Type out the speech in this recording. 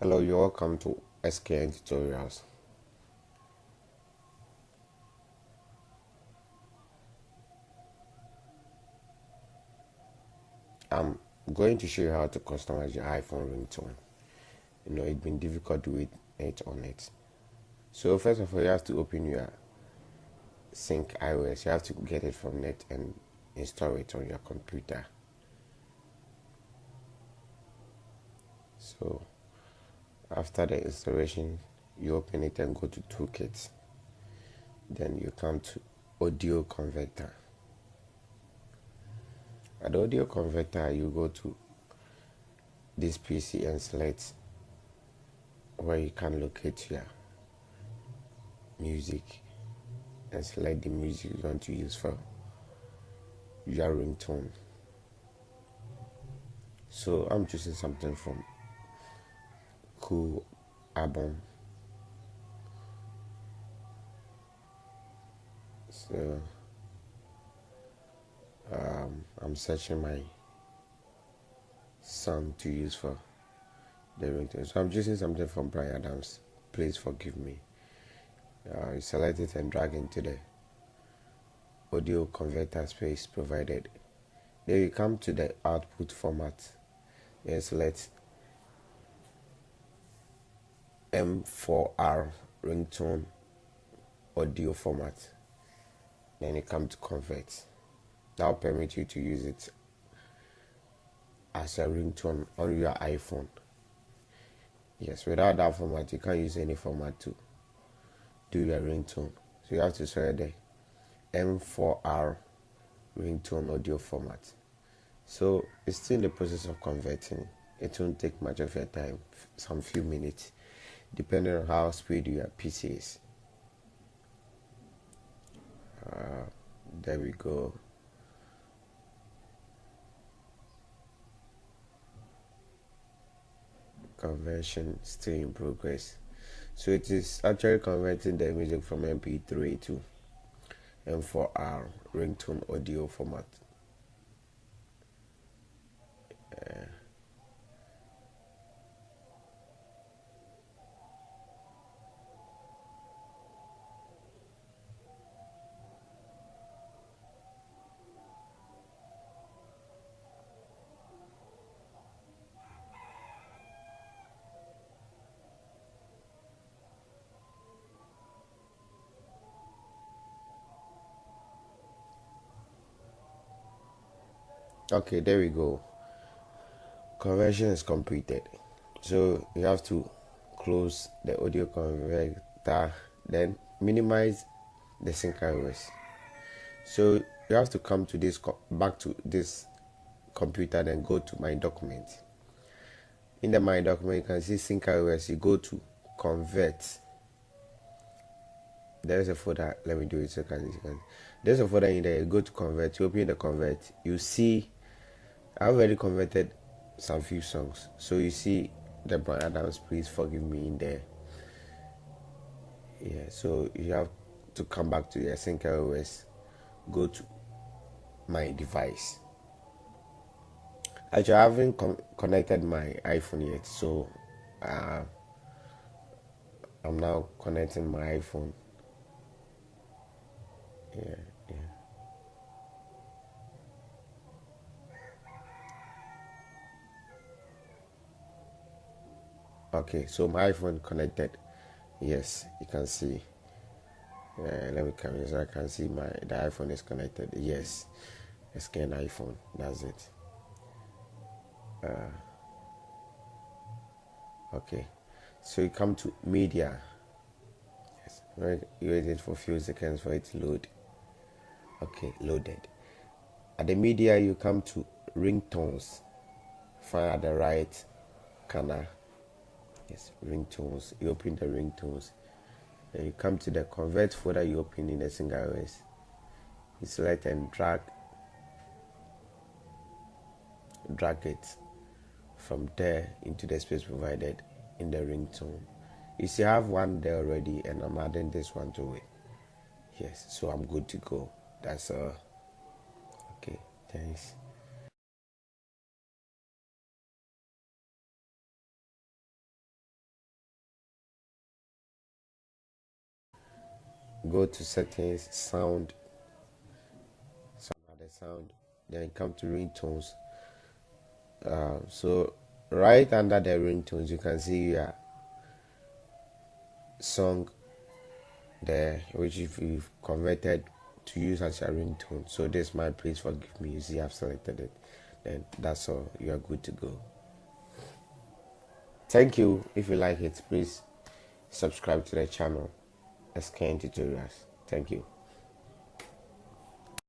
Hello, you're welcome to SKN Tutorials. I'm going to show you how to customize your iPhone ringtone. It's been difficult with it on it. So first of all, you have to open your Sync iOS. You have to get it from net and install it on your computer. So after the installation, you open it and go to Toolkit. Then you come to Audio Converter. At the Audio Converter, you go to this PC and select where you can locate your music and select the music you want to use for your ringtone. So I'm choosing something from Cool album. So I'm searching my song to use for the ringtone. So I'm choosing something from Brian Adams. Please forgive me. You select it and drag into the audio converter space provided. Then you come to the output format and select M4R ringtone audio format. Then you come to convert. That will permit you to use it as a ringtone on your iPhone. Yes, without that format, you can't use any format to do your ringtone. So you have to select the M4R ringtone audio format. So it's still in the process of converting. It won't take much of your time, some few minutes, depending on how speedy your PC is. There we go. Conversion still in progress. So it is actually converting the music from MP3 to M4R ringtone audio format. Okay, there we go. Conversion is completed. So you have to close the audio converter, then minimize the sync iOS. So you have to come to this back to this computer, then go to my document. In the my document, you can see sync iOS. You go to convert. There's a folder. Let me do it so you can. There's a folder in there. You go to convert. You open the convert. You see, I've already converted some few songs. So you see the Brian Adams, please forgive me in there. Yeah. So you have to come back to your sync iOS. Go to my device. Actually, I haven't connected my iPhone yet, so I'm now connecting my iPhone. Yeah. Okay, so my iPhone connected. Yes, you can see. Let me come here so I can see the iPhone is connected. Yes, scan iPhone. That's it. Okay, so you come to media. Yes, you wait for a few seconds for it to load. Okay, loaded. At the media, you come to ringtones. Find at the right corner. Yes, ringtones. You open the ringtones. Then you come to the convert folder you open in the single iOS. You select and drag it from there into the space provided in the ringtone. You see, I have one there already, and I'm adding this one to it. Yes, so I'm good to go. That's okay. Thanks. go to settings, sound, some other sound, then come to ringtones. So right under the ringtones, you can see your song there, which if you've converted to use as your ringtone. So this is my Please Forgive Me. You see, I've selected it. Then that's all. You are good to go. Thank you. If you like it, please subscribe to the channel. SKN Tutorials. Thank you.